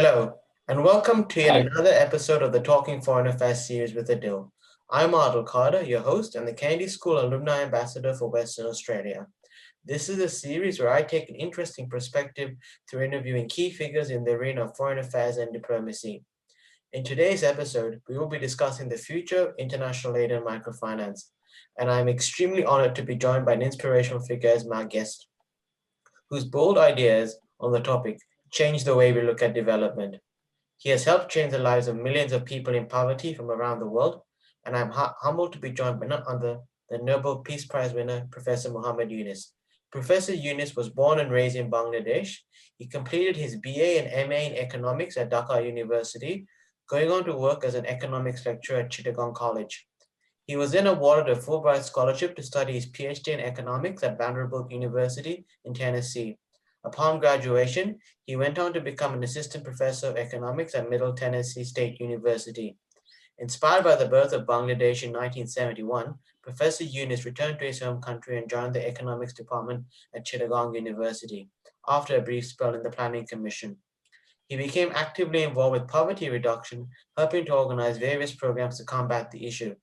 Hello, and welcome to yet Hi. another episode of the Talking Foreign Affairs series with Adil. I'm Adil Carter, your host and the Kennedy School Alumni Ambassador for Western Australia. This is a series where I take an interesting perspective through interviewing key figures in the arena of foreign affairs and diplomacy. In today's episode, we will be discussing the future of international aid and microfinance, and I'm extremely honored to be joined by an inspirational figure as my guest, whose bold ideas on the topic change the way we look at development. He has helped change the lives of millions of people in poverty from around the world, and I'm humbled to be joined by none other than Nobel Peace Prize winner Professor Muhammad Yunus. Professor Yunus was born and raised in Bangladesh. He completed his BA and MA in economics at Dhaka University, going on to work as an economics lecturer at Chittagong College. He was then awarded a Fulbright scholarship to study his PhD in economics at Vanderbilt University in Tennessee. Upon graduation, he went on to become an assistant professor of economics at Middle Tennessee State University. Inspired by the birth of Bangladesh in 1971, Professor Yunus returned to his home country and joined the economics department at Chittagong University after a brief spell in the Planning Commission. He became actively involved with poverty reduction, helping to organize various programs to combat the issue.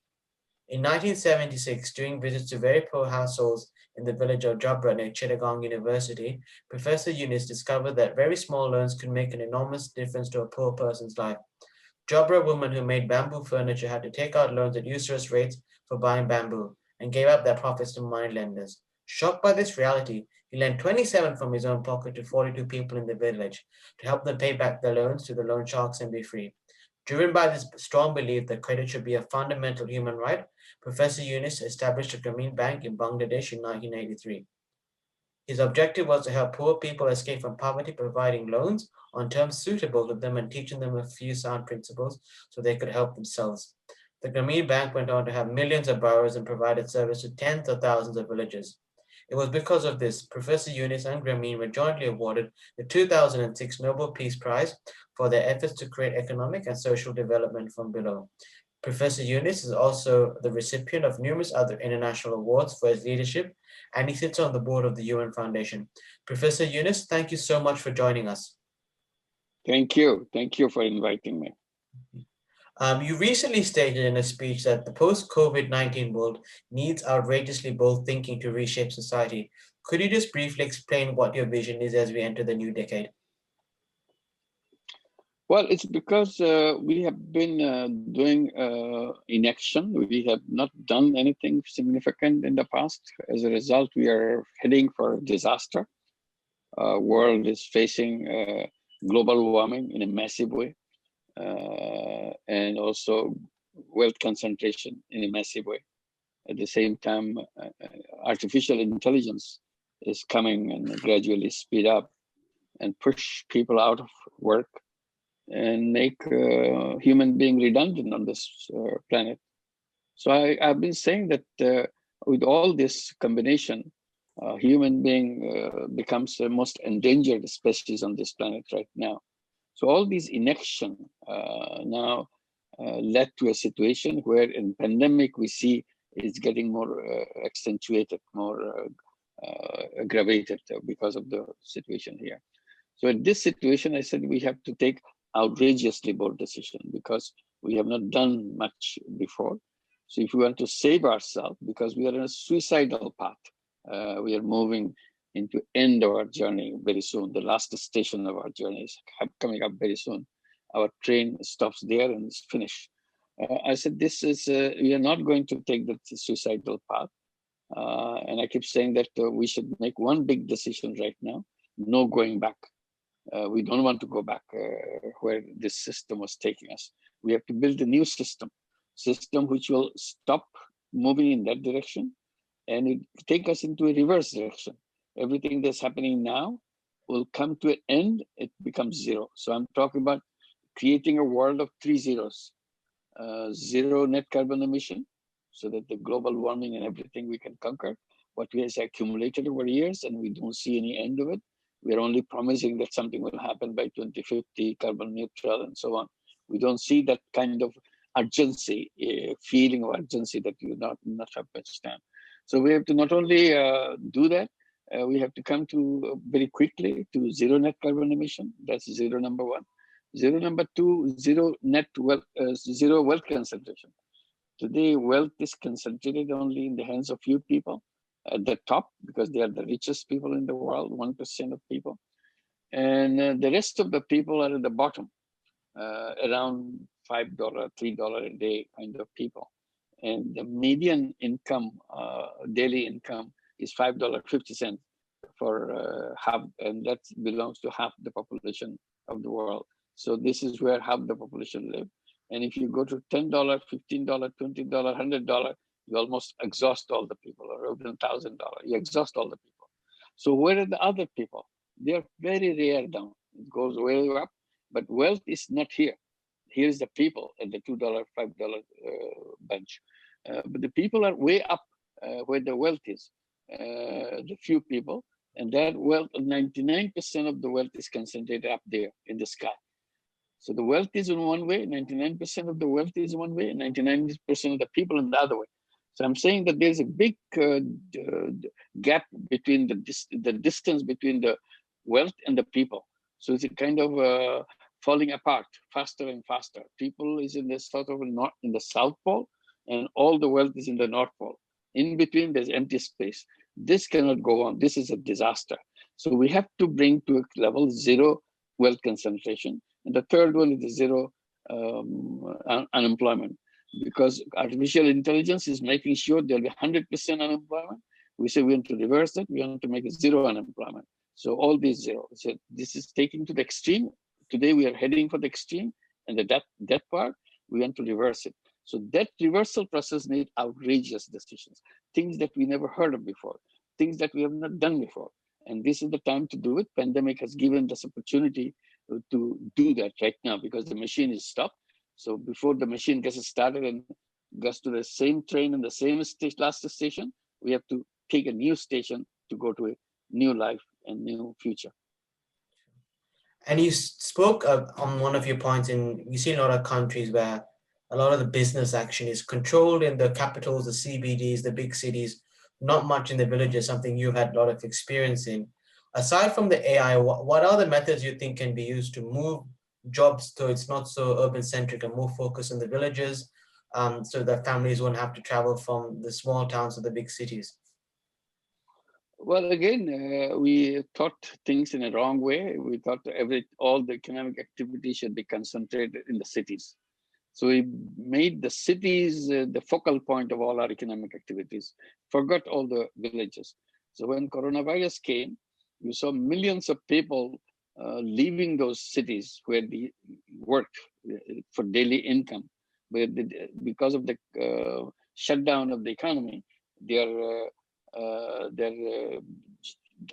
In 1976, during visits to very poor households in the village of Jabra near Chittagong University, Professor Yunus discovered that very small loans could make an enormous difference to a poor person's life. Jabra women who made bamboo furniture had to take out loans at usurious rates for buying bamboo and gave up their profits to money lenders. Shocked by this reality, he lent 27 from his own pocket to 42 people in the village to help them pay back their loans to the loan sharks and be free. Driven by this strong belief that credit should be a fundamental human right, Professor Yunus established a Grameen Bank in Bangladesh in 1983. His objective was to help poor people escape from poverty, providing loans on terms suitable to them and teaching them a few sound principles so they could help themselves. The Grameen Bank went on to have millions of borrowers and provided service to tens of thousands of villages. It was because of this, Professor Yunus and Grameen were jointly awarded the 2006 Nobel Peace Prize for their efforts to create economic and social development from below. Professor Yunus is also the recipient of numerous other international awards for his leadership, and he sits on the board of the UN Foundation. Professor Yunus, thank you so much for joining us. Thank you. Thank you for inviting me. You recently stated in a speech that the post-COVID-19 world needs outrageously bold thinking to reshape society. Could you just briefly explain what your vision is as we enter the new decade? Well, it's because we have been doing inaction. We have not done anything significant in the past. As a result, we are heading for disaster. World is facing global warming in a massive way, and also wealth concentration in a massive way. At the same time, artificial intelligence is coming and gradually speed up and push people out of work and make human being redundant on this planet. So I've been saying that with all this combination, human being becomes the most endangered species on this planet right now. So all these inaction now led to a situation where in pandemic we see it's getting more accentuated, more aggravated because of the situation here. So in this situation, I said we have to take outrageously bold decision because we have not done much before. So if we want to save ourselves, because we are in a suicidal path, we are moving into end of our journey very soon. The last station of our journey is coming up very soon. Our train stops there and it's finished. I said, this is, we are not going to take the suicidal path. And I keep saying that we should make one big decision right now, no going back. We don't want to go back where this system was taking us. We have to build a new system which will stop moving in that direction and it take us into a reverse direction. Everything that's happening now will come to an end, it becomes zero. So I'm talking about creating a world of 3 zeros. Zero net carbon emission, so that the global warming and everything we can conquer what we have accumulated over years and we don't see any end of it. We're only promising that something will happen by 2050, carbon neutral and so on. We don't see that kind of urgency, feeling of urgency that you not have much time. So we have to not only do that, we have to come to very quickly to zero net carbon emission. That's zero number one. Zero number two, zero wealth concentration. Today, wealth is concentrated only in the hands of few people at the top because they are the richest people in the world, 1% of people. And the rest of the people are at the bottom, around $5, $3 a day kind of people. And the median income, daily income, is $5.50 for half, and that belongs to half the population of the world. So this is where half the population live. And if you go to $10, $15, $20, $100, you almost exhaust all the people, or even $1,000, you exhaust all the people. So where are the other people? They are very rare down. It goes way up, but wealth is not here. Here's the people at the $2, $5 bunch. But the people are way up where the wealth is, the few people, and that wealth, 99% of the wealth is concentrated up there in the sky. So the wealth is in one way, 99% of the wealth is one way, and 99% of the people in the other way. So I'm saying that there's a big gap between the distance between the wealth and the people. So it's a kind of falling apart faster and faster. People is in the sort of in the South Pole, and all the wealth is in the North Pole. In between, there's empty space. This cannot go on. This is a disaster. So we have to bring to a level zero wealth concentration. And the third one is the zero unemployment, because artificial intelligence is making sure there'll be 100% unemployment. We say we want to reverse it. We want to make it zero unemployment. So all these zero. So this is taking to the extreme. Today we are heading for the extreme, and the death part, we want to reverse it. So that reversal process needs outrageous decisions, things that we never heard of before, things that we have not done before. And this is the time to do it. Pandemic has given us opportunity to do that right now because the machine is stopped. So before the machine gets started and gets to the same train and the same last station, we have to take a new station to go to a new life and new future. And you spoke on one of your points you see in a lot of countries where a lot of the business action is controlled in the capitals, the CBDs, the big cities, not much in the villages, something you've had a lot of experience in. Aside from the AI, what other methods you think can be used to move jobs so it's not so urban-centric and more focused on the villages, so that families won't have to travel from the small towns to the big cities? Well, again, we thought things in a wrong way. We thought all the economic activity should be concentrated in the cities. So we made the cities the focal point of all our economic activities, forgot all the villages. So when coronavirus came, you saw millions of people leaving those cities where they worked for daily income. But because of the shutdown of the economy, their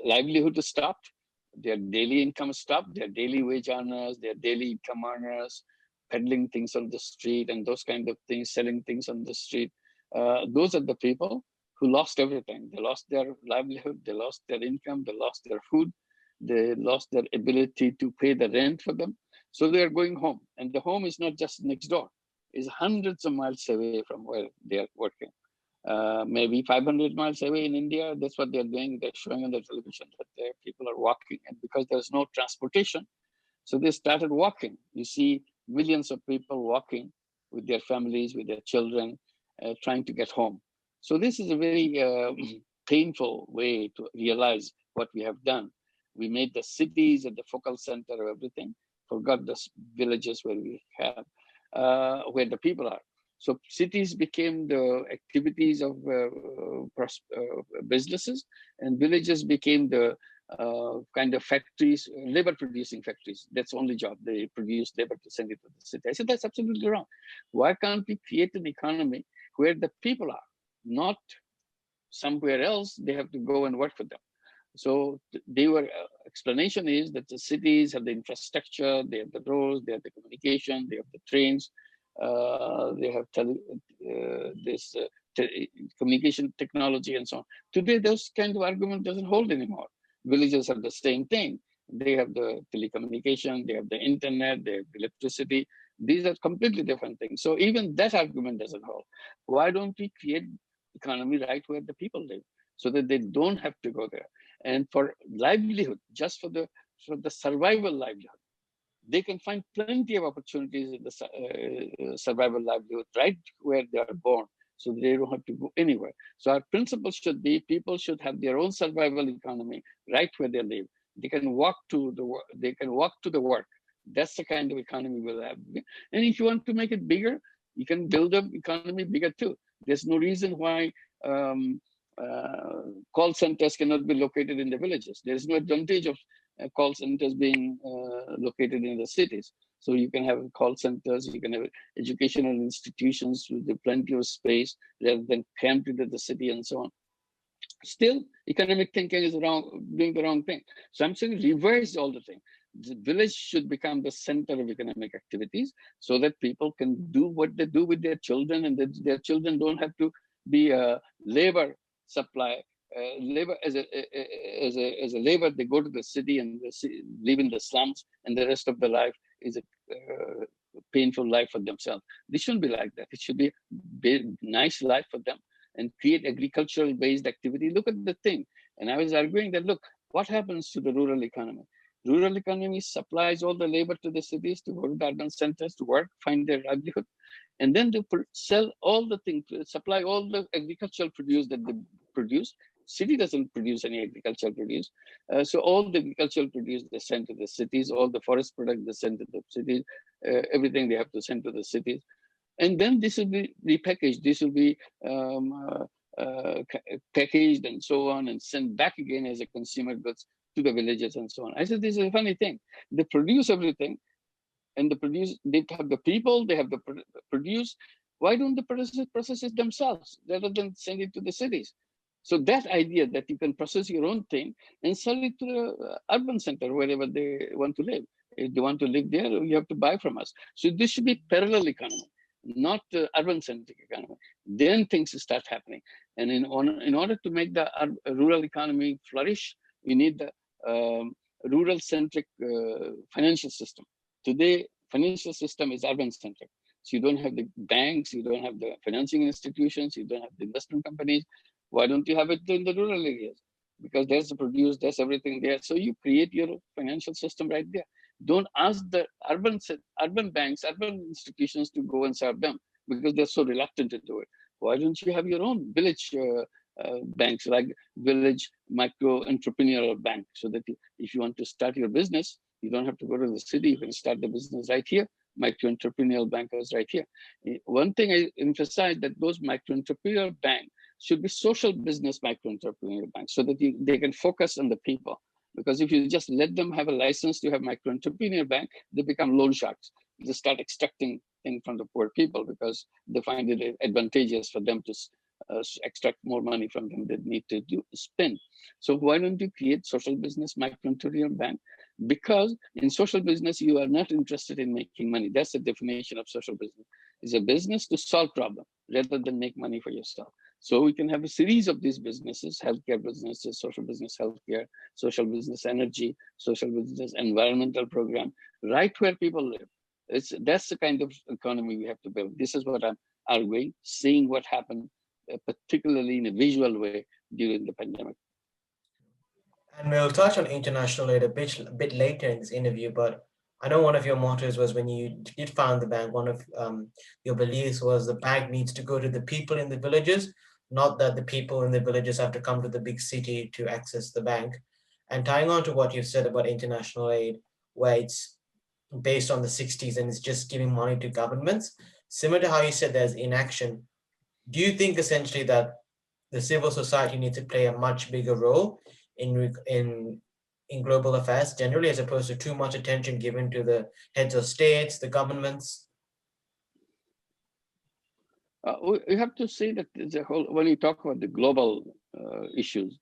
livelihood is stopped, their daily income stopped, their daily wage earners, their daily income earners, peddling things on the street and those kind of things, selling things on the street. Those are the people who lost everything. They lost their livelihood, they lost their income, they lost their food, they lost their ability to pay the rent for them. So they are going home. And the home is not just next door, it's hundreds of miles away from where they are working. Maybe 500 miles away in India, that's what they're doing. They're showing on the television that their people are walking. And because there's no transportation, so they started walking. You see millions of people walking with their families, with their children, trying to get home. So this is a very painful way to realize what we have done. We made the cities at the focal center of everything, forgot the villages where we have, where the people are. So cities became the activities of businesses, and villages became the kind of factories, labor producing factories. That's the only job. They produce labor to send it to the city. I said, that's absolutely wrong. Why can't we create an economy where the people are, not somewhere else they have to go and work for them? So they were, explanation is that the cities have the infrastructure, they have the roads, they have the communication, they have the trains, they have communication technology and so on. Today, those kind of argument doesn't hold anymore. Villages have the same thing. They have the telecommunication, they have the internet, they have electricity. These are completely different things. So even that argument doesn't hold. Why don't we create economy right where the people live so that they don't have to go there? And for livelihood, just for the survival livelihood, they can find plenty of opportunities in the survival livelihood right where they are born. So they don't have to go anywhere. So our principle should be people should have their own survival economy right where they live. They can walk to the work. They can walk to the work. That's the kind of economy we'll have. And if you want to make it bigger, you can build up economy bigger too. There's no reason why um, call centers cannot be located in the villages. There is no advantage of call centers being located in the cities. So you can have call centers, you can have educational institutions with plenty of space rather than cramped into the city and so on. Still, economic thinking is doing the wrong thing. So I'm saying reverse all the thing. The village should become the center of economic activities so that people can do what they do with their children, and that their children don't have to be a labor supply. Labor as a labor, they go to the city and they live in the slums, and the rest of the life is a painful life for themselves. This shouldn't be like that. It should be a nice life for them and create agricultural based activity. Look at the thing. And I was arguing that, look, what happens to the rural economy? Rural economy supplies all the labor to the cities to go to the urban centers to work, find their livelihood. And then they sell all the things, supply all the agricultural produce that they produce. City doesn't produce any agricultural produce. So all the agricultural produce they send to the cities, all the forest products they send to the cities, everything they have to send to the cities. And then this will be repackaged. This will be packaged and so on and sent back again as a consumer goods to the villages and so on. I said, this is a funny thing. They produce everything, and they have the people, they have the produce. Why don't they process it themselves rather than send it to the cities? So that idea that you can process your own thing and sell it to the urban center, wherever they want to live. If they want to live there, you have to buy from us. So this should be parallel economy, not urban-centric economy. Then things start happening. And in order to make the rural economy flourish, we need the rural-centric financial system. Today, financial system is urban-centric. So you don't have the banks, you don't have the financing institutions, you don't have the investment companies. Why don't you have it in the rural areas? Because there's the produce, there's everything there. So you create your financial system right there. Don't ask the urban banks, urban institutions to go and serve them because they're so reluctant to do it. Why don't you have your own village banks, like village micro entrepreneurial bank, so that if you want to start your business, you don't have to go to the city. You can start the business right here. Micro entrepreneurial bankers right here. One thing I emphasize that those micro entrepreneurial banks should be social business micro entrepreneurial banks, so that they can focus on the people. Because if you just let them have a license to have micro entrepreneur bank, they become loan sharks. They start extracting things from the poor people because they find it advantageous for them to extract more money from them. They need to spend. So why don't you create social business micro entrepreneur bank? Because in social business, you are not interested in making money. That's the definition of social business. It's a business to solve problems rather than make money for yourself. So we can have a series of these businesses: healthcare businesses, social business healthcare, social business energy, social business environmental program, right where people live. That's the kind of economy we have to build. This is what I'm arguing, seeing what happened, particularly in a visual way during the pandemic. And we'll touch on international aid a bit later in this interview, but I know one of your mottos was, when you did found the bank, one of your beliefs was the bank needs to go to the people in the villages, not that the people in the villages have to come to the big city to access the bank. And tying on to what you've said about international aid, where it's based on the 60s and it's just giving money to governments, similar to how you said there's inaction, do you think essentially that the civil society needs to play a much bigger role in global affairs generally, as opposed to too much attention given to the heads of states, the governments? We have to say that the whole, when you talk about the global issues,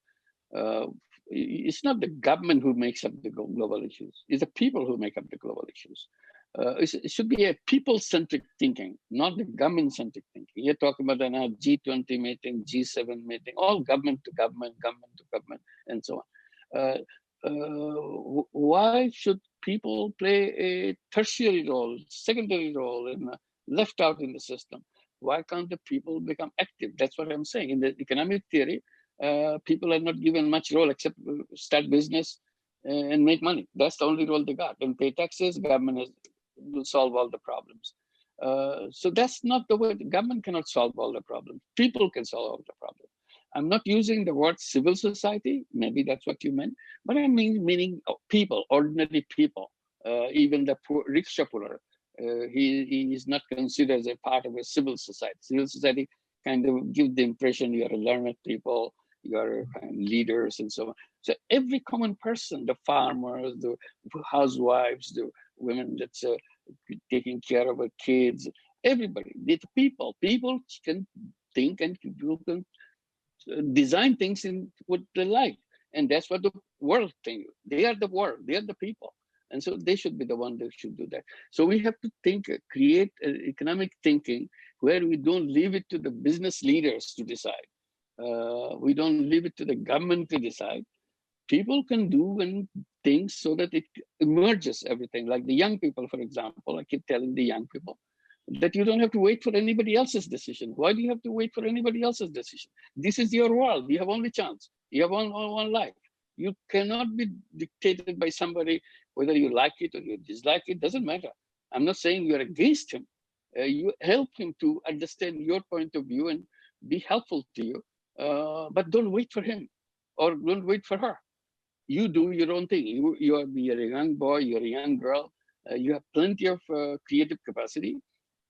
uh, it's not the government who makes up the global issues. It's the people who make up the global issues. It should be a people-centric thinking, not the government-centric thinking. You're talking about an G20 meeting, G7 meeting, all government to government, government to government, and so on. Why should people play a tertiary role, secondary role, and left out in the system? Why can't the people become active? That's what I'm saying. In the economic theory, people are not given much role except start business, and make money. That's the only role they got. And pay taxes, will solve all the problems. So that's not the way. The government cannot solve all the problems. People can solve all the problems. I'm not using the word civil society. Maybe that's what you meant. But I mean meaning people, ordinary people, even the poor, rickshaw puller. He is not considered as a part of a civil society. Civil society kind of give the impression you are a learned people, you are kind of leaders and so on. So every common person, the farmers, the housewives, the women that's taking care of our kids, everybody, the people can think and people can design things in what they like. And that's what the world think. They are the world, they are the people. And so they should be the one that should do that. So we have to think, create economic thinking where we don't leave it to the business leaders to decide. We don't leave it to the government to decide. People can do and things so that it emerges everything. Like the young people, for example, I keep telling the young people that you don't have to wait for anybody else's decision. Why do you have to wait for anybody else's decision? This is your world. You have only chance. You have one life. You cannot be dictated by somebody, whether you like it or you dislike it, doesn't matter. I'm not saying you're against him. You help him to understand your point of view and be helpful to you, but don't wait for him or don't wait for her. You do your own thing. You're a young boy, you're a young girl, you have plenty of creative capacity,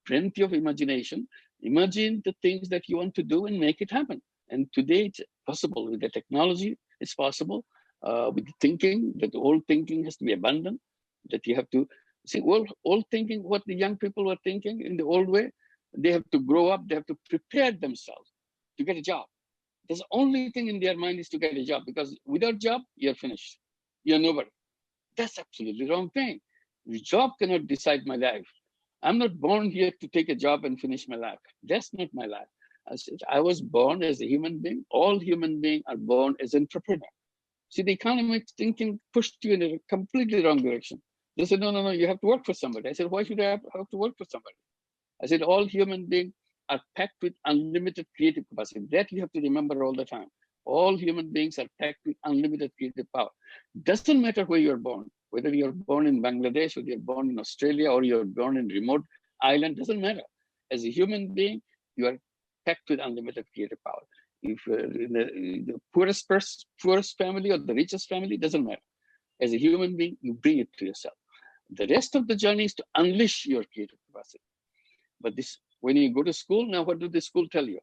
plenty of imagination. Imagine the things that you want to do and make it happen. And today it's possible with the technology, it's possible with the thinking, that the old thinking has to be abandoned, that you have to see old thinking, what the young people were thinking in the old way, they have to grow up, they have to prepare themselves to get a job. The only thing in their mind is to get a job, because without job, you're finished. You're nobody. That's absolutely wrong thing. The job cannot decide my life. I'm not born here to take a job and finish my life. That's not my life. I was born as a human being. All human beings are born as entrepreneurs. See, the economic thinking pushed you in a completely wrong direction. They said, no, you have to work for somebody. I said, why should I have to work for somebody? I said, all human beings are packed with unlimited creative capacity. That you have to remember all the time. All human beings are packed with unlimited creative power. Doesn't matter where you're born, whether you're born in Bangladesh, or you're born in Australia, or you're born in remote island, doesn't matter. As a human being, you are packed with unlimited creative power. If in the poorest family or the richest family, doesn't matter. As a human being, you bring it to yourself. The rest of the journey is to unleash your creative capacity. But this, when you go to school, now what do the school tell you?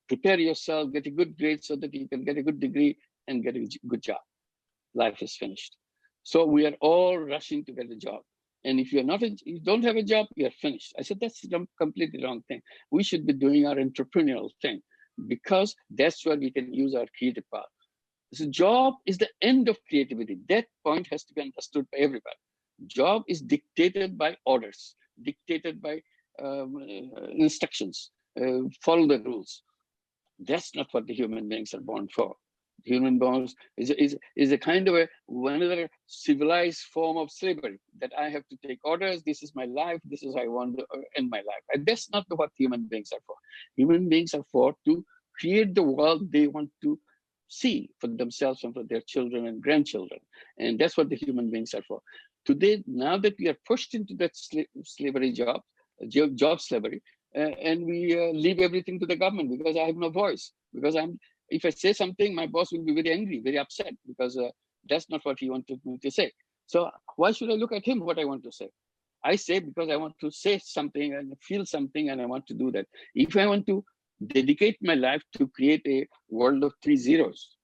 Prepare yourself, get a good grade so that you can get a good degree and get a good job. Life is finished. So we are all rushing to get a job. And if you don't have a job, you're finished. I said, that's a completely wrong thing. We should be doing our entrepreneurial thing, because that's where we can use our creative power. So job is the end of creativity. That point has to be understood by everybody. Job is dictated by orders, dictated by instructions, follow the rules. That's not what the human beings are born for. Human beings is a kind of another civilized form of slavery, that I have to take orders. This is my life. This is how I want to end my life. And that's not what human beings are for. Human beings are for to create the world they want to see for themselves and for their children and grandchildren. And that's what the human beings are for. Today, now that we are pushed into that slavery job slavery, and we leave everything to the government, because I have no voice. Because if I say something, my boss will be very angry, very upset, because that's not what he wanted me to say. So why should I look at him what I want to say? I say because I want to say something and feel something, and I want to do that. If I want to dedicate my life to create a world of 3 zeros,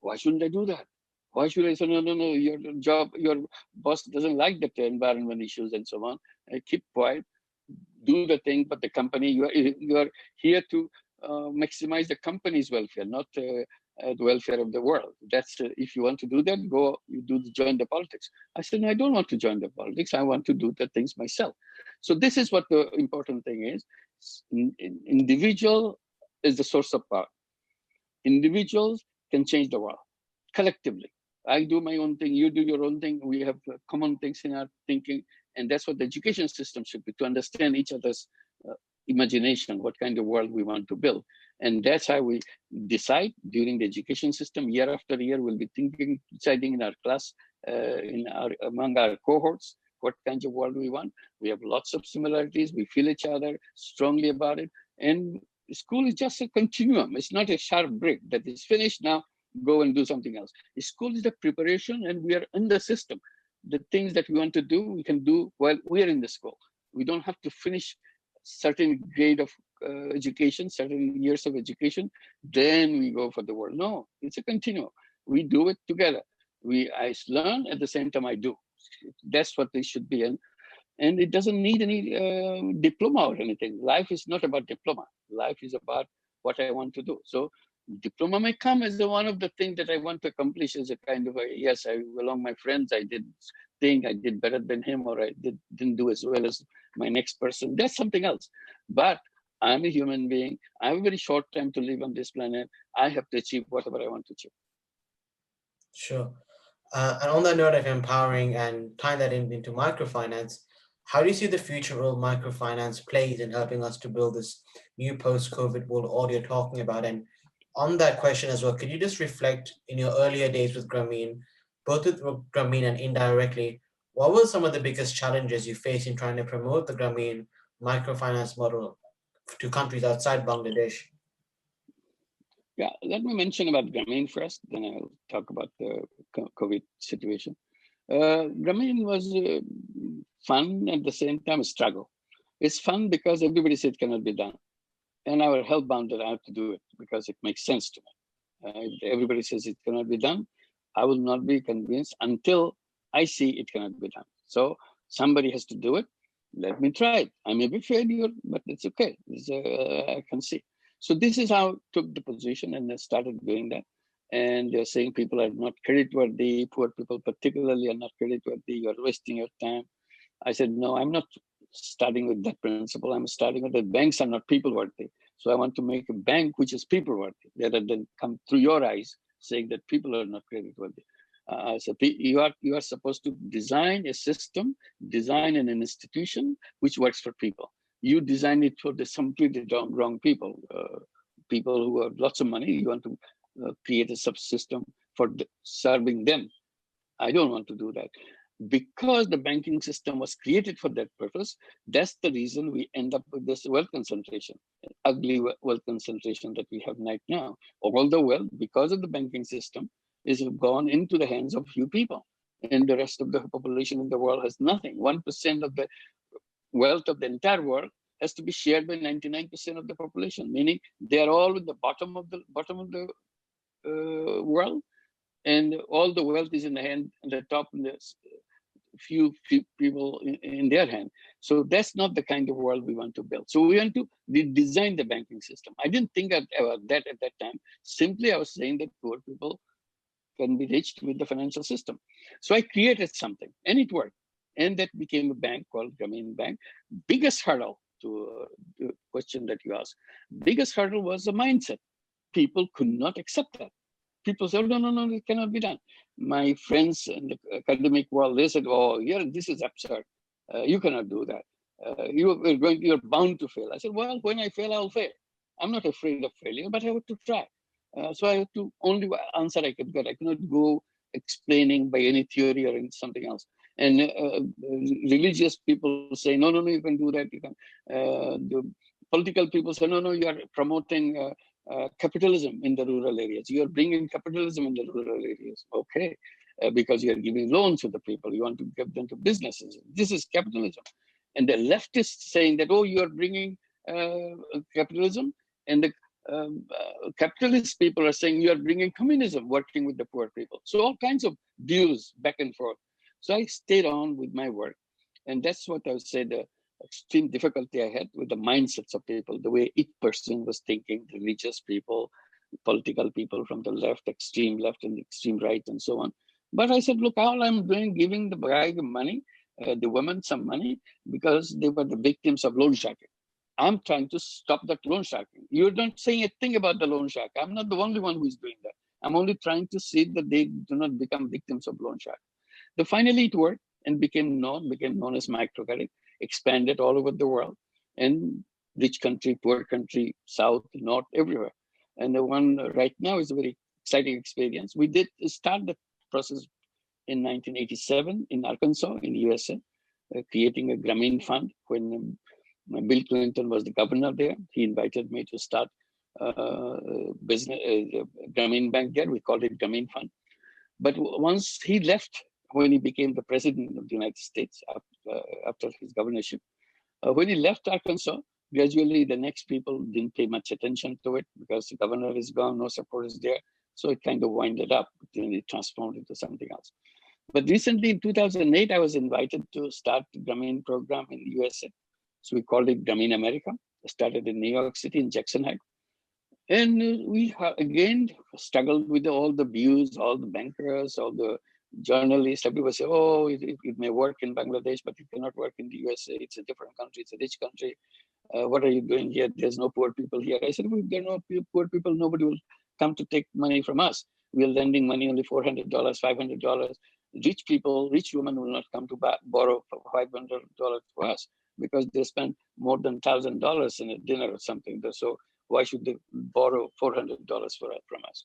why shouldn't I do that? Why should I say, no, your boss doesn't like the environment issues and so on. Keep quiet, do the thing, but the company, you are here to maximize the company's welfare, not the welfare of the world. That's if you want to do that, join the politics. I said, no, I don't want to join the politics. I want to do the things myself. So this is what the important thing is. Individual is the source of power. Individuals can change the world collectively. I do my own thing, you do your own thing. We have common things in our thinking, and that's what the education system should be, to understand each other's imagination, what kind of world we want to build. And that's how we decide during the education system. Year after year, we'll be deciding in our class, among our cohorts, what kinds of world we want. We have lots of similarities. We feel each other strongly about it. And school is just a continuum. It's not a sharp break that is finished now, go and do something else. School is the preparation, and we are in the system. The things that we want to do, we can do while we are in the school. We don't have to finish certain grade of education, certain years of education, then we go for the world. No, it's a continuum. We do it together. I learn at the same time I do. That's what they should be. And it doesn't need any diploma or anything. Life is not about diploma. Life is about what I want to do. So diploma may come as one of the things that I want to accomplish as a kind of yes, along my friends, I did better than him, or I didn't do as well as my next person. That's something else. But I'm a human being. I have a very short time to live on this planet. I have to achieve whatever I want to achieve. Sure. And on that note of empowering and tying that into microfinance, how do you see the future role microfinance plays in helping us to build this new post-COVID world all you're talking about? And on that question as well, could you just reflect in your earlier days with Grameen, both with Grameen and indirectly, what were some of the biggest challenges you faced in trying to promote the Grameen microfinance model to countries outside Bangladesh? Yeah, let me mention about Grameen first, then I'll talk about the COVID situation. Grameen was fun, at the same time a struggle. It's fun because everybody said it cannot be done. And I was hell-bound that I have to do it because it makes sense to me. If everybody says it cannot be done, I will not be convinced until I see it cannot be done. So somebody has to do it. Let me try it. I may be failure, but it's okay. I can see. So this is how I took the position, and I started doing that. And they're saying people are not creditworthy, poor people particularly are not creditworthy, you're wasting your time. I said, no, I'm not starting with that principle. I'm starting with that banks are not people worthy. So I want to make a bank which is people worthy, rather than come through your eyes saying that people are not creditworthy. So you are supposed to design a system, design an institution which works for people. You design it for the completely wrong people, people who have lots of money. You want to create a subsystem for serving them. I don't want to do that. Because the banking system was created for that purpose, that's the reason we end up with this wealth concentration, ugly wealth concentration that we have right now. All the wealth, because of the banking system, is gone into the hands of few people. And the rest of the population in the world has nothing. 1% of the wealth of the entire world has to be shared by 99% of the population, meaning they are all at the bottom of the world, and all the wealth is in the hand, at the top, in the few people in their hand. So that's not the kind of world we want to build. So we want to design the banking system. I didn't think about that at that time. Simply, I was saying that poor people can be reached with the financial system. So I created something, and it worked. And that became a bank called Grameen Bank. Biggest hurdle to the question that you asked, biggest hurdle was the mindset. People could not accept that. People said, no, it cannot be done. My friends in the academic world, they said, oh, yeah, this is absurd. You cannot do that. You're bound to fail. I said, well, when I fail, I'll fail. I'm not afraid of failure, but I have to try. So I have to, only answer I could get. I cannot go explaining by any theory or something else. And religious people say, no, you can do that. You can. The political people say, no, you are promoting capitalism in the rural areas. You are bringing capitalism in the rural areas. Okay, because you are giving loans to the people. You want to give them to businesses. This is capitalism. And the leftists saying that, oh, you are bringing capitalism. And the capitalist people are saying you are bringing communism, working with the poor people. So all kinds of views back and forth. So I stayed on with my work. And that's what I would say the extreme difficulty I had with the mindsets of people, the way each person was thinking, the religious people, political people from the extreme left and extreme right and so on. But I said, look, all I'm doing, giving the guy money, the women some money, because they were the victims of loan sharking. I'm trying to stop that loan sharking. You're not saying a thing about the loan shark. I'm not the only one who is doing that. I'm only trying to see that they do not become victims of loan shark. So finally it worked and became known as microcredit, expanded all over the world. And rich country, poor country, south, north, everywhere. And the one right now is a very exciting experience. We did start the process in 1987 in Arkansas, in USA, creating a Grameen Fund. When Bill Clinton was the governor there, he invited me to start business, Grameen Bank there. We called it Grameen Fund. But once he left, when he became the president of the United States after his governorship, when he left Arkansas, gradually the next people didn't pay much attention to it because the governor is gone, no support is there. So it kind of winded up, then it transformed into something else. But recently in 2008, I was invited to start the Grameen program in the USA. So we called it Grameen America. I started in New York City in Jackson Heights. And we again struggled with all the views, all the bankers, all the journalists. Everybody say, oh, it may work in Bangladesh, but it cannot work in the USA. It's a different country. It's a rich country. What are you doing here? There's no poor people here. I said, well, if there are no poor people, nobody will come to take money from us. We are lending money only $400, $500. Rich people, rich women will not come to borrow $500 to us because they spend more than $1,000 in a dinner or something. So why should they borrow $400 from us?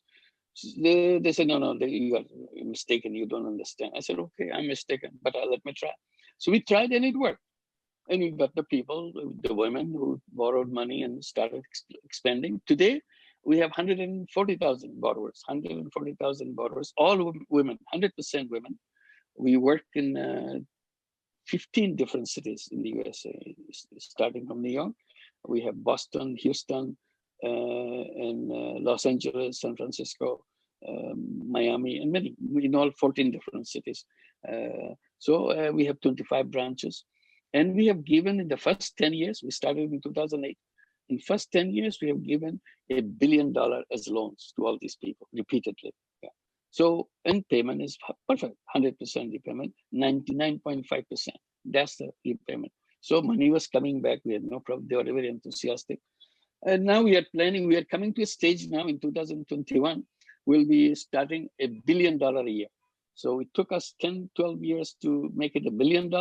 They said, no, you are mistaken. You don't understand. I said, okay, I'm mistaken, but let me try. So we tried and it worked. And we got the people, the women who borrowed money and started expanding. Today, we have 140,000 borrowers, all women, 100% women. We work in 15 different cities in the USA, starting from New York. We have Boston, Houston, and Los Angeles, San Francisco, Miami, and many, in all 14 different cities. So we have 25 branches. And we have given in the first 10 years, we started in 2008. In first 10 years, we have given $1 billion as loans to all these people repeatedly. Yeah. So, and payment is perfect, 100% repayment, 99.5%. That's the repayment. So money was coming back. We had no problem. They were very enthusiastic. And now we are planning, we are coming to a stage now in 2021, we'll be starting $1 billion a year. So it took us 10, 12 years to make it $1 billion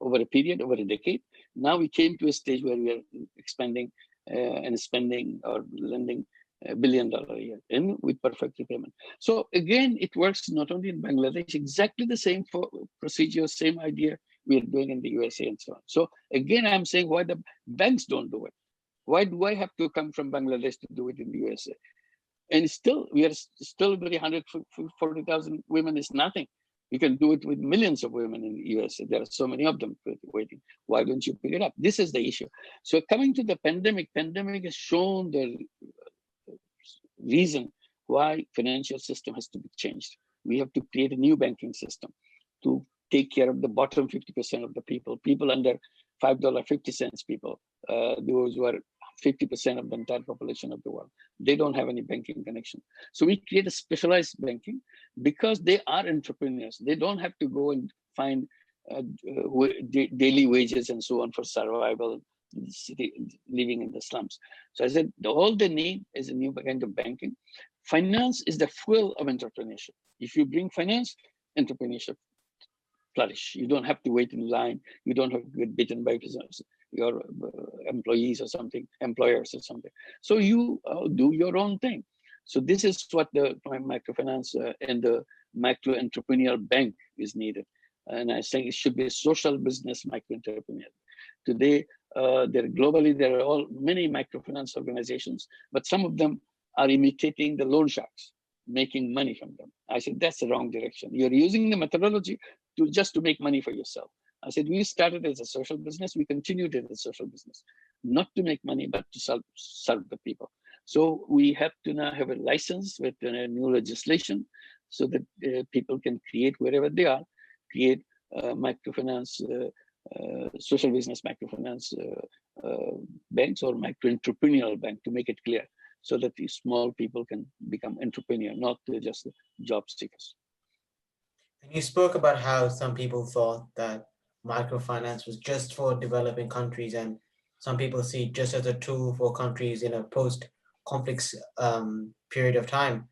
over a period, over a decade. Now we came to a stage where we are expanding and spending or lending $1 billion a year and with perfect repayment. So again, it works not only in Bangladesh, exactly the same procedure, same idea we are doing in the USA and so on. So again, I'm saying why the banks don't do it. Why do I have to come from Bangladesh to do it in the USA? And still, we are still very 140,000 women is nothing. You can do it with millions of women in the USA. There are so many of them waiting. Why don't you pick it up? This is the issue. So coming to the pandemic has shown the reason why financial system has to be changed. We have to create a new banking system to take care of the bottom 50% of the people under $5.50 people, those who are 50% of the entire population of the world. They don't have any banking connection. So we create a specialized banking because they are entrepreneurs. They don't have to go and find daily wages and so on for survival, living in the slums. So I said, all they need is a new kind of banking. Finance is the fuel of entrepreneurship. If you bring finance, entrepreneurship flourish. You don't have to wait in line. You don't have to get bitten by your employees or something, employers or something. So you do your own thing. So this is what the microfinance and the micro entrepreneurial bank is needed. And I think it should be a social business micro-entrepreneur. Today, there are many microfinance organizations, but some of them are imitating the loan sharks, making money from them. I said, that's the wrong direction. You're using the methodology just to make money for yourself. I said, we started as a social business. We continued as a social business, not to make money, but to serve the people. So we have to now have a license with new legislation so that people can create wherever they are, create microfinance, social business microfinance banks or micro-entrepreneurial bank, to make it clear, so that these small people can become entrepreneur, not just job seekers. And you spoke about how some people thought that microfinance was just for developing countries, and some people see it just as a tool for countries in a post-conflict period of time.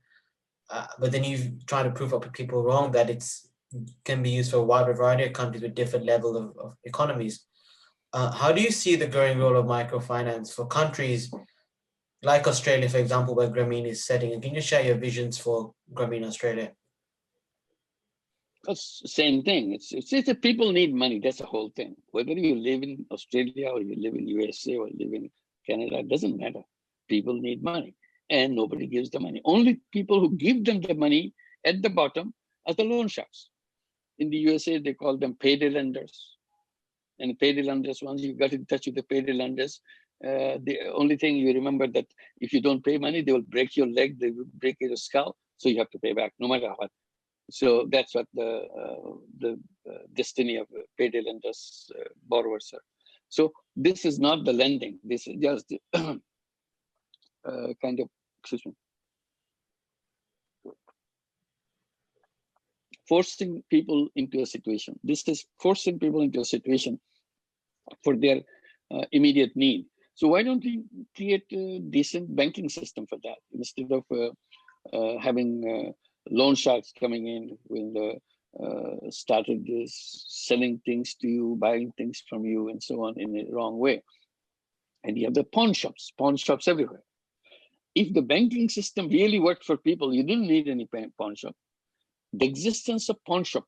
But then you try to prove up people wrong that it's can be used for a wide variety of countries with different levels of economies. How do you see the growing role of microfinance for countries like Australia, for example, where Grameen is setting? And can you share your visions for Grameen Australia? It's the same thing. It's that people need money. That's the whole thing. Whether you live in Australia or you live in USA or live in Canada, it doesn't matter. People need money, and nobody gives the money. Only people who give them the money at the bottom are the loan sharks. In the USA, they call them payday lenders. And payday lenders, once you got in touch with the payday lenders, the only thing you remember that if you don't pay money, they will break your leg, they will break your skull, so you have to pay back no matter what. So that's what the destiny of payday lenders borrowers are. So this is not the lending. This is just kind of, excuse me, forcing people into a situation. This is forcing people into a situation for their immediate need. So why don't we create a decent banking system for that instead of having loan sharks coming in when started selling things to you, buying things from you, and so on in a wrong way. And you have the pawn shops everywhere. If the banking system really worked for people, you didn't need any pawn shop. The existence of pawn shop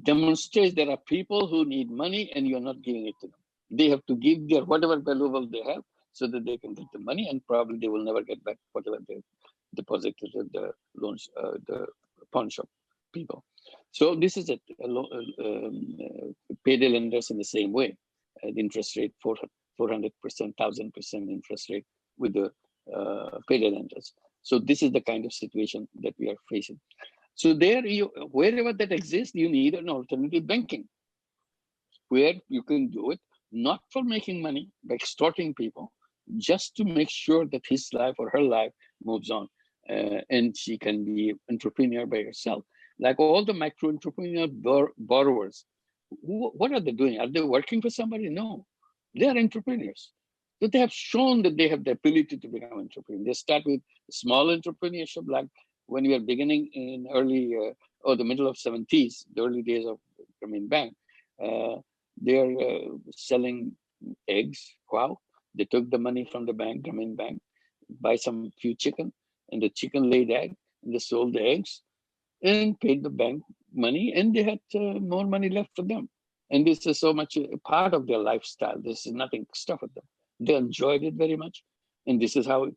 demonstrates there are people who need money and you're not giving it to them. They have to give their whatever valuable they have so that they can get the money, and probably they will never get back whatever they deposited at the loans, the pawn shop people. So this is a payday lenders in the same way. The interest rate 400%, 1,000% interest rate with the payday lenders. So this is the kind of situation that we are facing. So there, wherever that exists, you need an alternative banking where you can do it, not for making money, by extorting people, just to make sure that his life or her life moves on. And she can be entrepreneur by herself. Like all the micro entrepreneur borrowers, what are they doing? Are they working for somebody? No, they are entrepreneurs. So they have shown that they have the ability to become entrepreneurs. They start with small entrepreneurship, like when we are beginning in early or the middle of 70s, the early days of Grameen Bank, they are selling eggs. Wow. They took the money from the bank, Grameen Bank, buy some few chicken, and the chicken laid egg, and they sold the eggs and paid the bank money, and they had more money left for them. And this is so much a part of their lifestyle. This is nothing extra for them. They enjoyed it very much. And this is how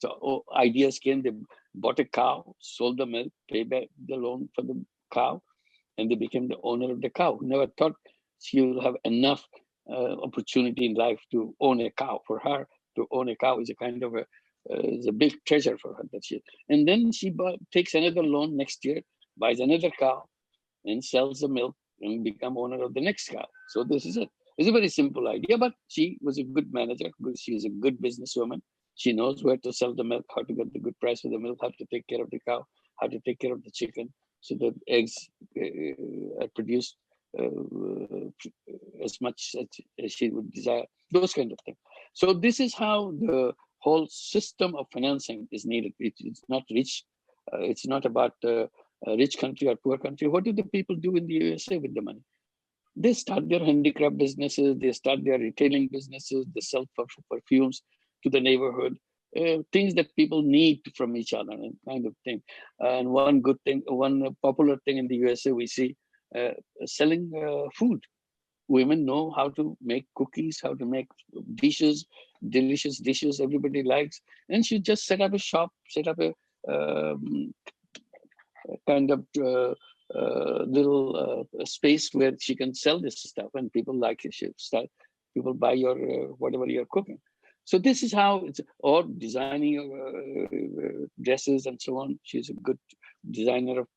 ideas came. They bought a cow, sold the milk, paid back the loan for the cow, and they became the owner of the cow. Never thought she will have enough opportunity in life to own a cow. For her, to own a cow is a kind of is a big treasure for her. That she, and then she takes another loan next year, buys another cow, and sells the milk and become owner of the next cow. So this is it. It's a very simple idea, but she was a good manager. She is a good businesswoman. She knows where to sell the milk, how to get the good price for the milk, how to take care of the cow, how to take care of the chicken, so that eggs are produced as much as she would desire, those kind of things. So this is how the whole system of financing is needed. It's not rich. It's not about a rich country or poor country. What do the people do in the USA with the money? They start their handicraft businesses, they start their retailing businesses, they sell perfumes to the neighborhood, things that people need from each other, and kind of thing. And one good thing, one popular thing in the USA, we see selling food. Women know how to make cookies, how to make dishes, delicious dishes everybody likes. And she just set up a shop, set up a kind of little space where she can sell this stuff, and people like it. She start, people buy your whatever you're cooking. So this is how it's, or designing dresses and so on. She's a good designer of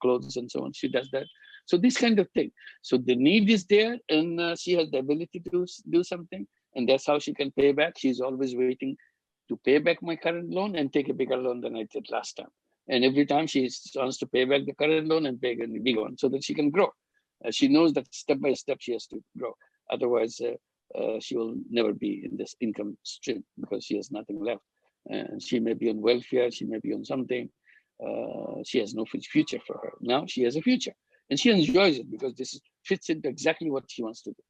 clothes and so on. She does that. So this kind of thing. So the need is there, and she has the ability to do something, and that's how she can pay back. She's always waiting to pay back my current loan and take a bigger loan than I did last time. And every time she wants to pay back the current loan and pay a big one so that she can grow. She knows that step by step she has to grow. Otherwise, she will never be in this income stream because she has nothing left. And she may be on welfare, she may be on something. She has no future for her. Now she has a future, and she enjoys it because this fits into exactly what she wants to do.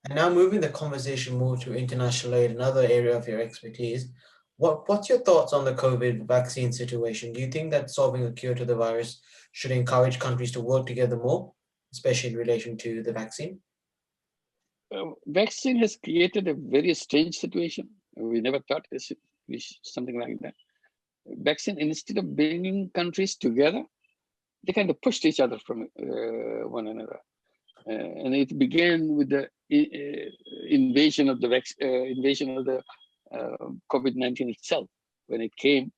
And now moving the conversation more to international aid, another area of your expertise. What's your thoughts on the COVID vaccine situation? Do you think that solving a cure to the virus should encourage countries to work together more, especially in relation to the vaccine? Vaccine has created a very strange situation. We never thought this something like that. Vaccine, instead of bringing countries together, they kind of pushed each other from one another. And it began with the invasion of the COVID-19 itself. When it came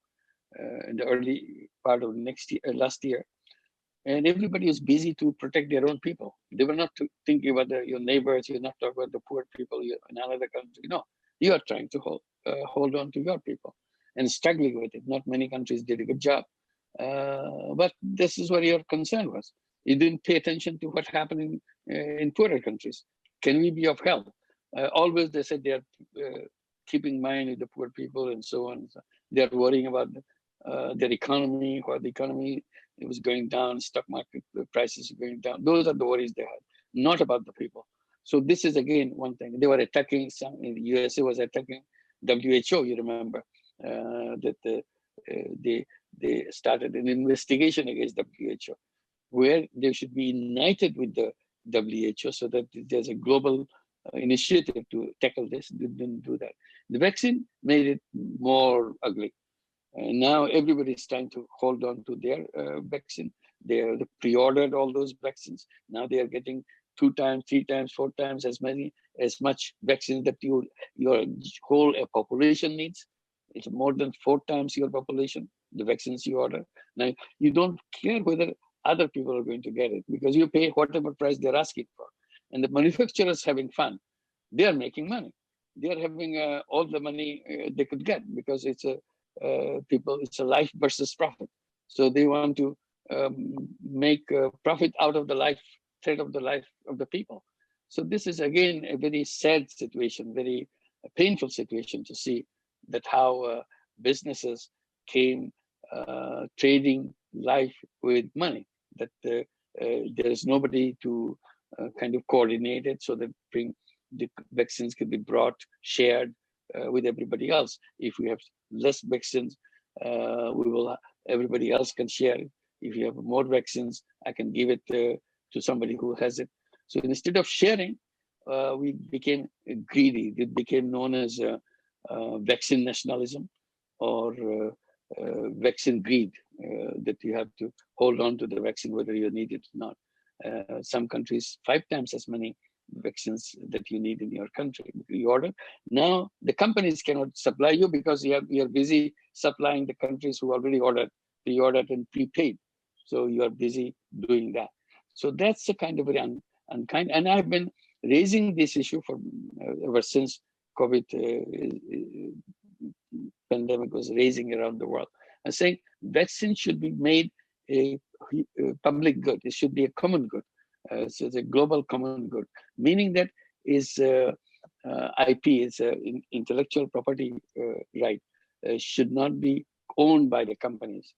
in the early part of last year, and everybody was busy to protect their own people. They were not thinking about your neighbors. You're not talking about the poor people in another country. No, you are trying to hold on to your people and struggling with it. Not many countries did a good job. But this is where your concern was. You didn't pay attention to what happened in poorer countries. Can we be of help? Always they said they are keeping in mind with the poor people and so on. They're worrying about their economy, or the economy it was going down, stock market prices are going down. Those are the worries they had, not about the people. So this is again one thing. They were attacking in the USA was attacking WHO. You remember that they started an investigation against WHO, where they should be united with the WHO so that there's a global initiative to tackle this. They didn't do that. The vaccine made it more ugly. And now everybody is trying to hold on to their vaccine. They pre-ordered all those vaccines. Now they are getting 2 times, 3 times, 4 times as much vaccine that your whole population needs. It's more than 4 times your population, the vaccines you order. Now you don't care whether other people are going to get it because you pay whatever price they're asking for. And the manufacturers having fun. They are making money. They are having all the money they could get because it's a life versus profit. So they want to make profit out of the life, threat of the life of the people. So this is again a very sad situation, very painful situation to see that how businesses came trading life with money, that there is nobody to kind of coordinate it so that the vaccines can be brought, shared with everybody else. If we have less vaccines, everybody else can share it. If you have more vaccines, I can give it to somebody who has it. So instead of sharing, we became greedy. It became known as vaccine nationalism or vaccine greed, that you have to hold on to the vaccine whether you need it or not. Some countries 5 times as many vaccines that you need in your country. You order. Now the companies cannot supply you because you're busy supplying the countries who already pre-ordered and prepaid. So you are busy doing that. So that's a kind of very unkind. And I've been raising this issue for ever since COVID pandemic was raising around the world. I'm saying vaccine should be made a public good. It should be a common good. So it's a global common good, meaning that is IP, is intellectual property right, should not be owned by the companies.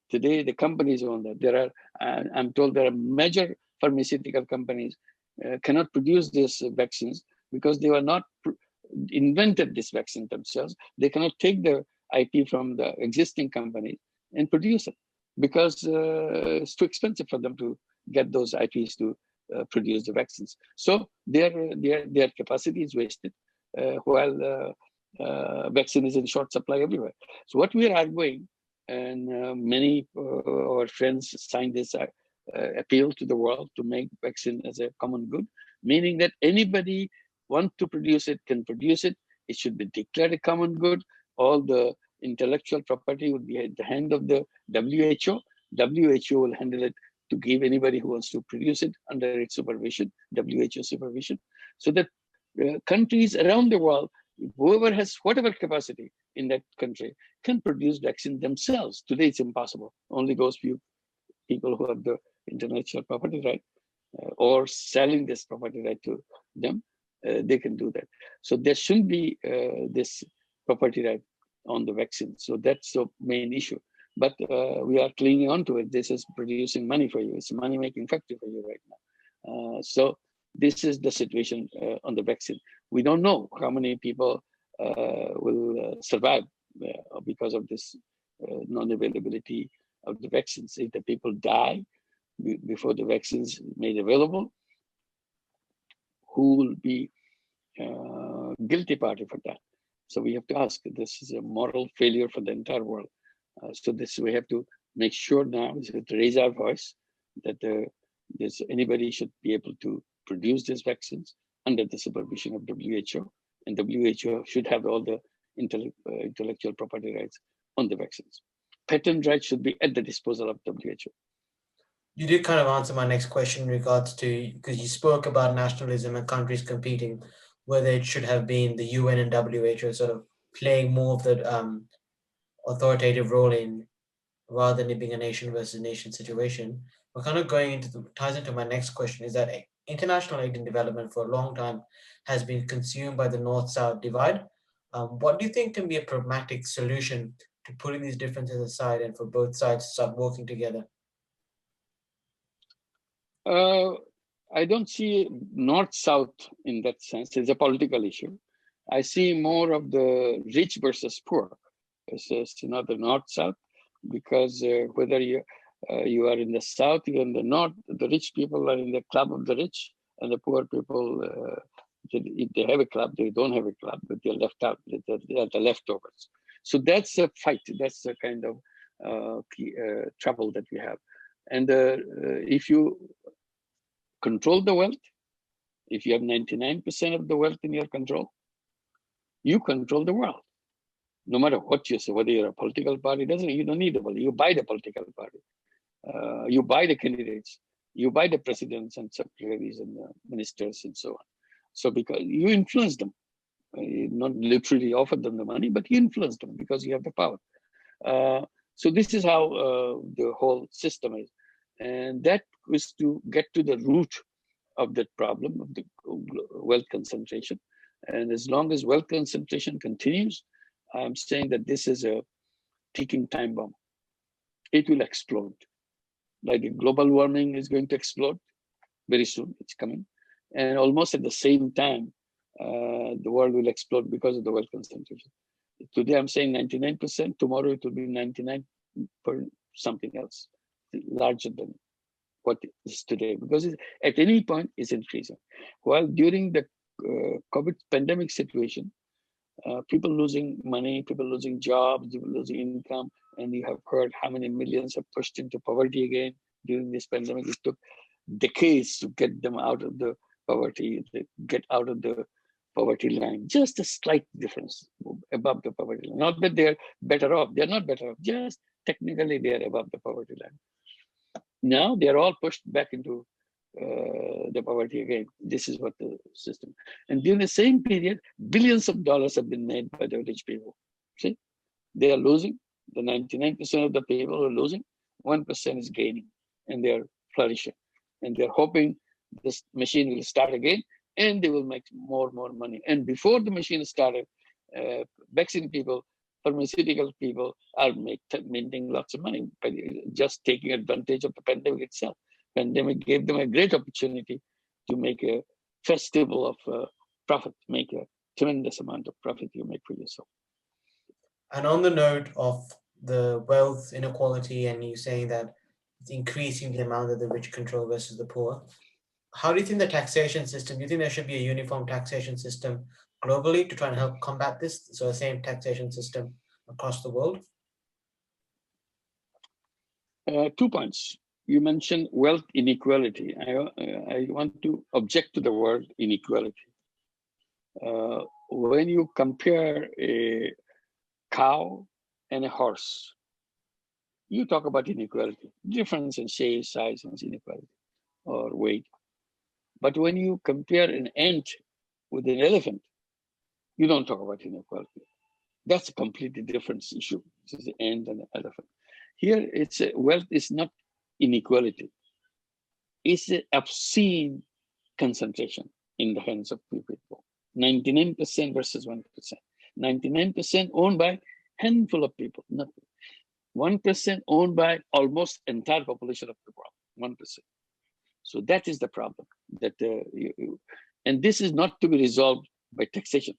Today, the companies own that. There are, I'm told, there are major pharmaceutical companies cannot produce these vaccines because they were not invented this vaccine themselves. They cannot take the IP from the existing companies and produce it because it's too expensive for them to get those IPs to produce the vaccines. So their capacity is wasted while vaccine is in short supply everywhere. So what we are arguing, and many our friends signed this appeal to the world to make vaccine as a common good, meaning that anybody want to produce it can produce it. It should be declared a common good. All the intellectual property would be at the hand of the WHO. WHO will handle it to give anybody who wants to produce it under its supervision, WHO supervision, so that countries around the world, whoever has whatever capacity in that country, can produce vaccine themselves. Today it's impossible. Only those few people who have the intellectual property right or selling this property right to them, they can do that. So there shouldn't be this property right on the vaccine. So that's the main issue. But we are clinging on to it. This is producing money for you. It's a money-making factory for you right now. So This is the situation on the vaccine. We don't know how many people will survive because of this non-availability of the vaccines. If the people die before the vaccines made available, who will be guilty party for that? So we have to ask, this is a moral failure for the entire world. So this, we have to make sure now, we have to raise our voice that anybody should be able to produce these vaccines under the supervision of WHO, and WHO should have all the intellectual property rights on the vaccines. Patent rights should be at the disposal of WHO. You did kind of answer my next question in regards to, because you spoke about nationalism and countries competing, whether it should have been the UN and WHO sort of playing more of the authoritative role in, rather than it being a nation versus nation situation. We're kind of going into ties into my next question, is that international aid and development for a long time has been consumed by the North-South divide. What do you think can be a pragmatic solution to putting these differences aside and for both sides to start working together? I don't see North-South in that sense. It's a political issue. I see more of the rich versus poor. It's the North-South, because whether you are in the South, you're in the North, the rich people are in the club of the rich, and the poor people, if they have a club, they don't have a club, but they're left out, they're the leftovers. So that's a fight. That's the kind of trouble that we have. And if you control the wealth, if you have 99% of the wealth in your control, you control the world. No matter what you say, whether you're a political party, you don't need the political. You buy the political party. You buy the candidates. You buy the presidents and secretaries and ministers and so on. So because you influence them, you not literally offer them the money, but you influence them because you have the power. So this is how the whole system is. And that is to get to the root of that problem of the wealth concentration. And as long as wealth concentration continues, I'm saying that this is a ticking time bomb. It will explode. Like global warming is going to explode very soon. It's coming. And almost at the same time, the world will explode because of the wealth concentration. Today, I'm saying 99%. Tomorrow, it will be 99 for something else, larger than what is today, because at any point it's increasing. While during the COVID pandemic situation, people losing money, people losing jobs, people losing income, and you have heard how many millions are pushed into poverty again during this pandemic. It took decades to get them out of the poverty, get out of the poverty line. Just a slight difference above the poverty line. Not that they're better off. They're not better off. Just technically they're above the poverty line. Now they're all pushed back into the poverty again. This is what the system. And during the same period, billions of dollars have been made by the rich people. See, they are losing. The 99% of the people are losing. 1% is gaining, and they're flourishing. And they're hoping this machine will start again, and they will make more money. And before the machine started, vaccine people, pharmaceutical people are making lots of money by just taking advantage of the pandemic itself. Pandemic gave them a great opportunity to make a festival of profit, make a tremendous amount of profit you make for yourself. And on the note of the wealth inequality, and you saying that it's increasing the amount that the rich control versus the poor, how do you think the taxation system, do you think there should be a uniform taxation system globally to try and help combat this? So the same taxation system across the world? 2 points. You mentioned wealth inequality. I want to object to the word inequality. When you compare a cow and a horse, you talk about inequality, difference in shape, size, and inequality, or weight. But when you compare an ant with an elephant, you don't talk about inequality. That's a completely different issue. This is the ant and the elephant. Here, wealth is not inequality. It's an obscene concentration in the hands of few people. 99% versus 1%. 99% owned by handful of people, nothing. 1% owned by almost entire population of the world, 1%. So that is the problem. That and this is not to be resolved by taxation.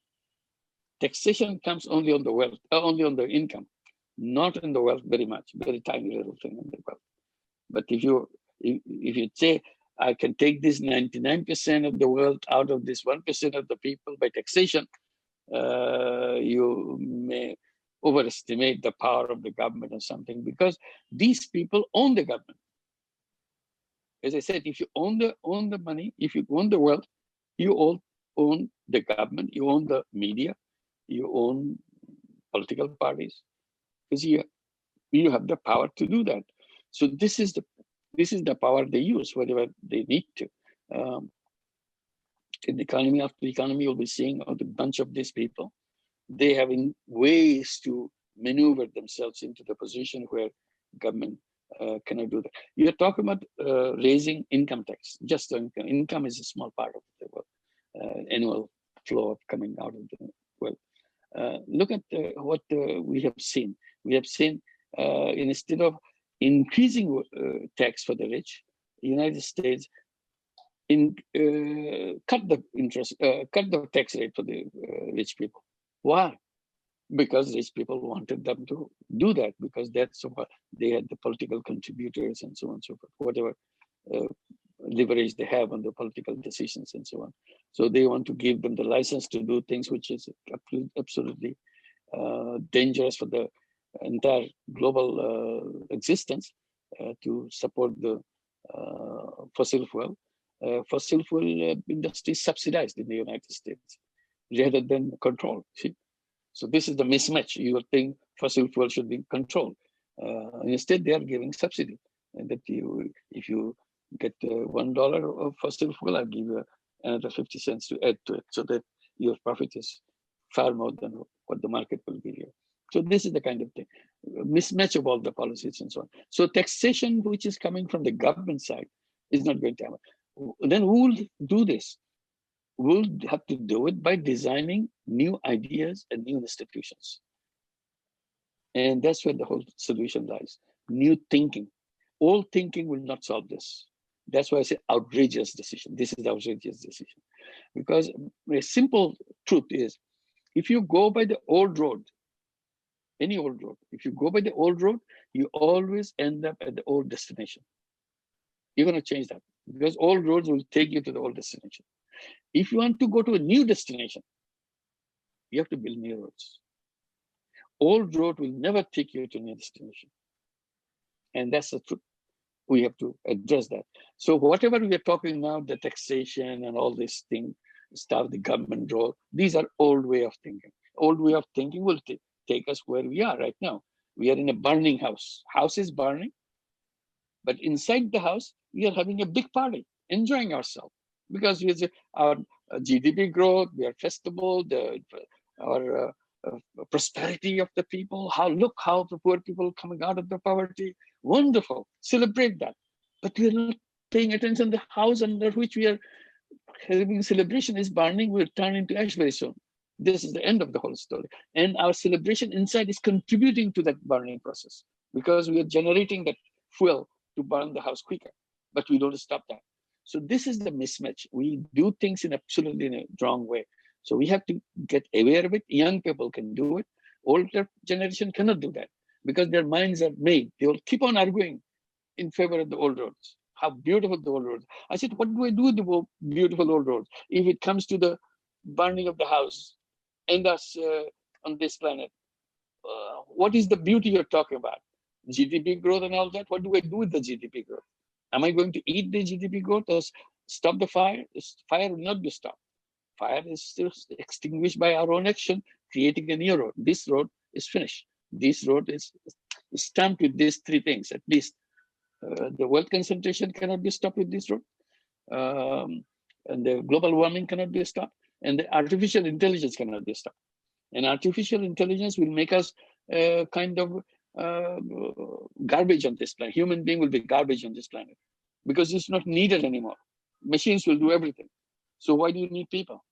Taxation comes only on the wealth, only on the income, not in the wealth very much, very tiny little thing in the wealth. But if you say, I can take this 99% of the wealth out of this 1% of the people by taxation, you may overestimate the power of the government or something, because these people own the government. As I said, if you own the money, if you own the wealth, you all own the government, you own the media, you own political parties, because you have the power to do that. So this is the power they use whenever they need to. In the economy, after the economy, you'll be seeing a bunch of these people. They have ways to maneuver themselves into the position where government cannot do that. You're talking about raising income tax. Just income. Income is a small part of the annual flow of coming out of the wealth. Look at what we have seen. We have seen instead of increasing tax for the rich, the United States cut the tax rate for the rich people. Why? Because rich people wanted them to do that, because that's what they had, the political contributors and so on and so forth, whatever leverage they have on the political decisions and so on. So they want to give them the license to do things which is absolutely dangerous for the entire global existence, to support the fossil fuel. Fossil fuel industry is subsidized in the United States rather than controlled. See? So this is the mismatch. You would think fossil fuel should be controlled. Instead, they are giving subsidy. And that if you get $1 of fossil fuel, I'll give you another 50 cents to add to it, so that your profit is far more than what the market will give you. So this is the kind of thing, mismatch of all the policies and so on. So taxation, which is coming from the government side, is not going to happen. Then who will do this? We'll have to do it by designing new ideas and new institutions. And that's where the whole solution lies. New thinking. Old thinking will not solve this. That's why I say outrageous decision. This is the outrageous decision. Because a simple truth is, if you go by the old road, any old road, if you go by the old road, you always end up at the old destination. You're going to change that, because old roads will take you to the old destination. If you want to go to a new destination, you have to build new roads. Old road will never take you to a new destination. And that's the truth. We have to address that. So whatever we are talking now, the taxation and all this thing, stuff, the government role, these are old way of thinking. Old way of thinking will take us where we are right now. We are in a burning house. House is burning, but inside the house, we are having a big party, enjoying ourselves. Because our GDP growth, we are festival, our prosperity of the people. Look how the poor people coming out of the poverty. Wonderful, celebrate that. But we are not paying attention. The house under which we are having celebration is burning, will turn into ash very soon. This is the end of the whole story. And our celebration inside is contributing to that burning process, because we are generating that fuel to burn the house quicker, but we don't stop that. So this is the mismatch. We do things in absolutely in a wrong way. So we have to get aware of it. Young people can do it. Older generation cannot do that, because their minds are made. They will keep on arguing in favor of the old roads. How beautiful the old roads. I said, what do I do with the beautiful old roads if it comes to the burning of the house and us on this planet? What is the beauty you're talking about? GDP growth and all that? What do I do with the GDP growth? Am I going to eat the GDP growth or stop the fire? The fire will not be stopped. Fire is still extinguished by our own action, creating a new road. This road is finished. This road is stamped with these three things, at least. The wealth concentration cannot be stopped with this road. And the global warming cannot be stopped. And the artificial intelligence cannot be stopped. And artificial intelligence will make us kind of garbage on this planet. Human being will be garbage on this planet, because it's not needed anymore. Machines will do everything. So why do you need people?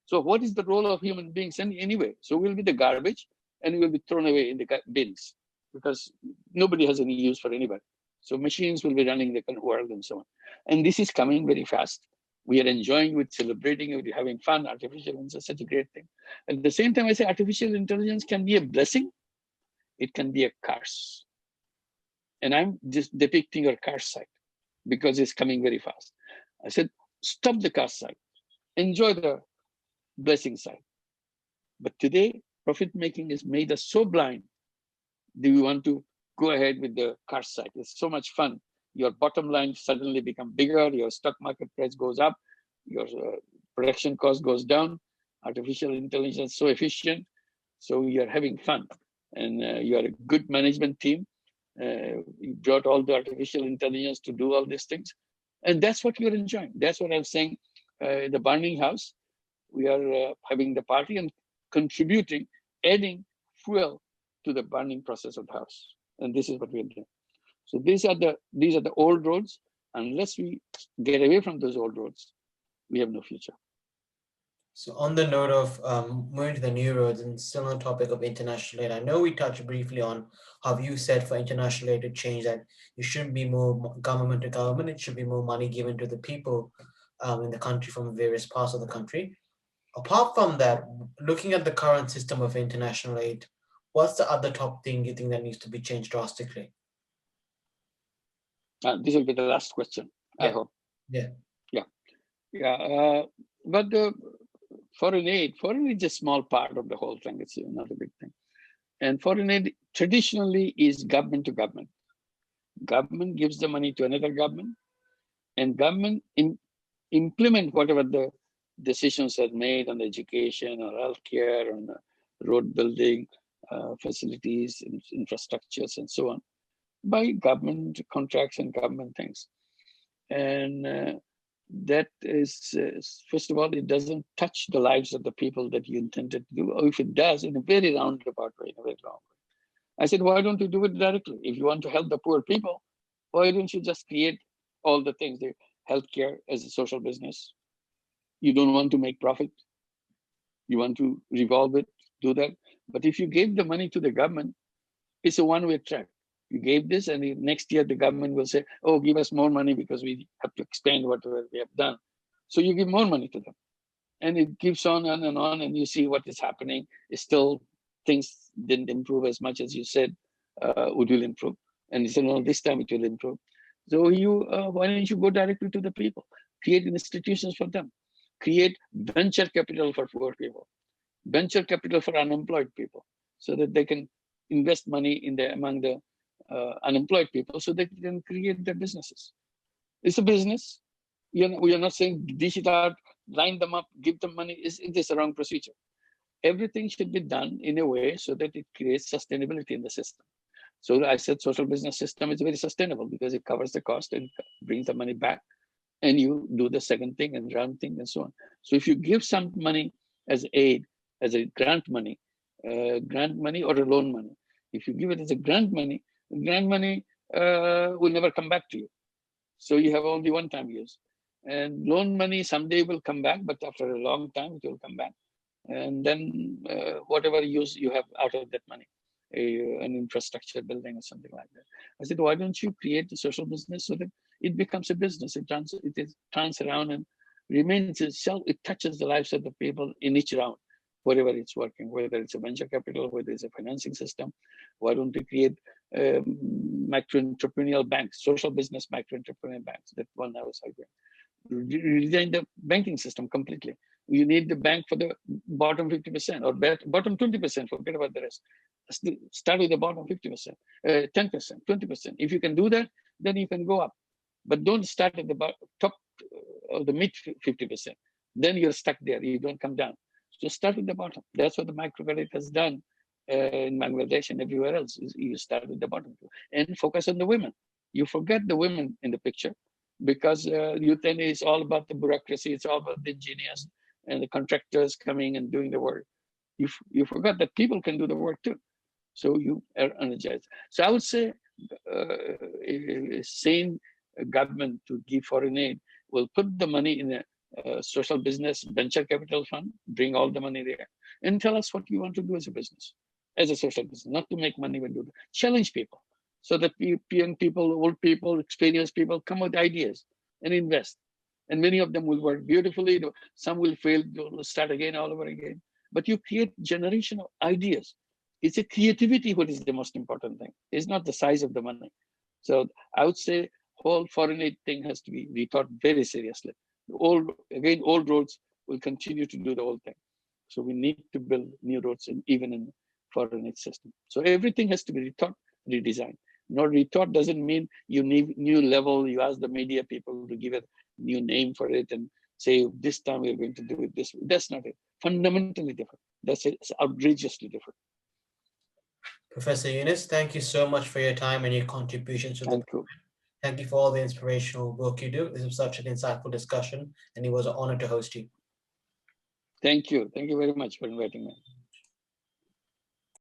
So what is the role of human beings anyway? So we'll be the garbage, and we'll be thrown away in the bins, because nobody has any use for anybody. So machines will be running the world and so on. And this is coming very fast. We are enjoying, with celebrating, we're having fun. Artificial intelligence is such a great thing. At the same time, I say artificial intelligence can be a blessing. It can be a curse. And I'm just depicting your curse side because it's coming very fast. I said, stop the curse side. Enjoy the blessing side. But today, profit making has made us so blind. Do we want to go ahead with the curse side? It's so much fun. Your bottom line suddenly become bigger. Your stock market price goes up. Your production cost goes down. Artificial intelligence is so efficient. So you're having fun. And you are a good management team. You brought all the artificial intelligence to do all these things. And that's what you're enjoying. That's what I'm saying. The burning house, we are having the party and contributing, adding fuel to the burning process of the house. And this is what we're doing. So these are the old roads. Unless we get away from those old roads, we have no future. So on the note of moving to the new roads and still on the topic of international aid, I know we touched briefly on how you said for international aid to change that it shouldn't be more government to government, it should be more money given to the people in the country from various parts of the country. Apart from that, looking at the current system of international aid, what's the other top thing you think that needs to be changed drastically? This will be the last question, yeah. I hope. Yeah. But foreign aid is a small part of the whole thing. It's not a big thing. And foreign aid traditionally is government to government. Government gives the money to another government, and government implement whatever the decisions are made on education or healthcare, on road building, facilities, infrastructures, and so on, by government contracts and government things. And that is, first of all, it doesn't touch the lives of the people that you intended to do, or if it does, in a very roundabout way, in a very long way. I said, why don't you do it directly? If you want to help the poor people, why don't you just create all the things, the healthcare as a social business? You don't want to make profit. You want to revolve it, do that. But if you gave the money to the government, it's a one-way track. You gave this, and next year the government will say, oh, give us more money because we have to expand whatever we have done. So you give more money to them. And it keeps on and on, and you see what is happening. It's still, things didn't improve as much as you said it will improve. And you said, no, this time it will improve. So why don't you go directly to the people? Create institutions for them. Create venture capital for poor people. Venture capital for unemployed people, so that they can invest money among the unemployed people, so they can create their businesses. It's a business. We are not saying dish it out, line them up, give them money. It is a wrong procedure. Everything should be done in a way so that it creates sustainability in the system. So I said social business system is very sustainable because it covers the cost and brings the money back, and you do the second thing and run thing and so on. So if you give some money as aid, as a grant money or a loan money, if you give it as a grant money will never come back to you. So you have only one-time use. And loan money someday will come back, but after a long time it will come back. And then whatever use you have out of that money, an infrastructure building or something like that. I said, why don't you create a social business so that it becomes a business? It turns around and remains itself. It touches the lives of the people in each round, wherever it's working, whether it's a venture capital, whether it's a financing system. Why don't we create micro-entrepreneurial banks, social business micro-entrepreneurial banks? That one I was arguing. Redesign the banking system completely. You need the bank for the bottom 50% or bottom 20%, forget about the rest. Start with the bottom 50%, 10%, 20%. If you can do that, then you can go up. But don't start at the top of the mid 50%. Then you're stuck there, you don't come down. So start with the bottom. That's what the microcredit has done in Bangladesh and everywhere else. You start with the bottom and focus on the women. You forget the women in the picture because youth is all about the bureaucracy. It's all about the engineers and the contractors coming and doing the work. You forgot that people can do the work too. So you are energized. So I would say a sane government to give foreign aid will put the money in a social business venture capital fund, bring all the money there, and tell us what you want to do as a business, as a social business, not to make money, but do that. Challenge people. so that young people, old people, experienced people come with ideas and invest. And many of them will work beautifully. Some will fail, they'll start again, all over again. But you create generation of ideas. It's a creativity what is the most important thing. It's not the size of the money. So I would say whole foreign aid thing has to be rethought very seriously. Old roads will continue to do the old thing. So we need to build new roads, even in foreign aid system. So everything has to be rethought, redesigned. No, rethought doesn't mean you need new level. You ask the media people to give a new name for it and say, this time we're going to do it this way. That's not it. Fundamentally different. That's it. It's outrageously different. Professor Yunus, thank you so much for your time and your contributions to the Thank you. program. Thank you for all the inspirational work you do. This was such an insightful discussion, and it was an honor to host you. Thank you. Thank you very much for inviting me.